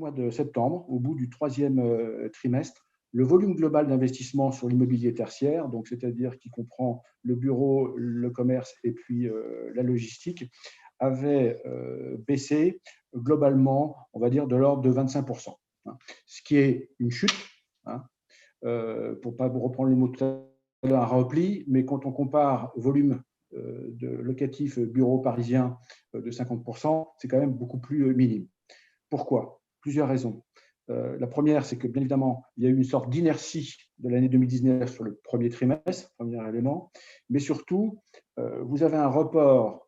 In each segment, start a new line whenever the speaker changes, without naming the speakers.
mois de septembre, au bout du troisième trimestre, le volume global d'investissement sur l'immobilier tertiaire, donc c'est-à-dire qui comprend le bureau, le commerce et puis la logistique, avait baissé globalement, on va dire, de l'ordre de 25%, hein, ce qui est une chute, hein, pour ne pas reprendre le mot tout à l'heure, un repli, mais quand on compare volume de locatif bureau parisien de 50%, c'est quand même beaucoup plus minime. Pourquoi? Plusieurs raisons. La première, c'est que bien évidemment, il y a eu une sorte d'inertie de l'année 2019 sur le premier trimestre, premier élément, mais surtout, vous avez un report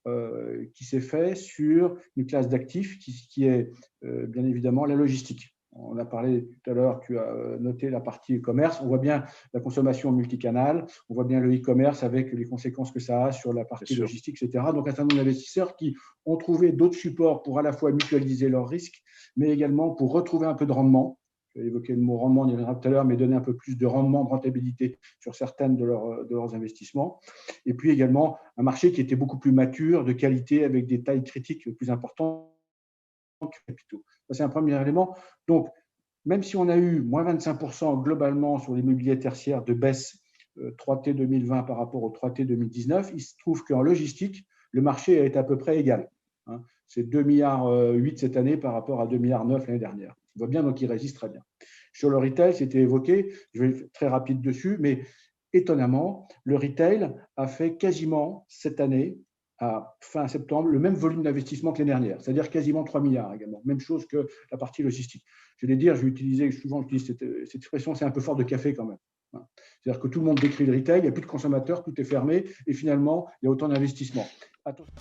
qui s'est fait sur une classe d'actifs qui est bien évidemment la logistique. On a parlé tout à l'heure, tu as noté la partie e-commerce, on voit bien la consommation multicanale, on voit bien le e-commerce avec les conséquences que ça a sur la partie logistique, etc. Donc un certain nombre d'investisseurs qui ont trouvé d'autres supports pour à la fois mutualiser leurs risques, mais également pour retrouver un peu de rendement. Je vais évoquer le mot rendement, on y reviendra tout à l'heure, mais donner un peu plus de rendement, de rentabilité sur certaines de leurs investissements. Et puis également un marché qui était beaucoup plus mature, de qualité, avec des tailles critiques plus importantes que capitaux. Ça, c'est un premier élément. Donc, même si on a eu moins 25% globalement sur l'immobilier tertiaire de baisse 3T 2020 par rapport au 3T 2019, il se trouve qu'en logistique, le marché est à peu près égal. C'est 2,8 milliards cette année par rapport à 2,9 milliards l'année dernière. On voit bien, donc il résiste très bien. Sur le retail, c'était évoqué, je vais être très rapide dessus, mais étonnamment, le retail a fait quasiment cette année, à fin septembre, le même volume d'investissement que l'année dernière, c'est-à-dire quasiment 3 milliards également. Même chose que la partie logistique. Je vais dire, souvent j'utilise cette expression, c'est un peu fort de café quand même. C'est-à-dire que tout le monde décrit le retail, il n'y a plus de consommateurs, tout est fermé, et finalement, il y a autant d'investissements. Attention.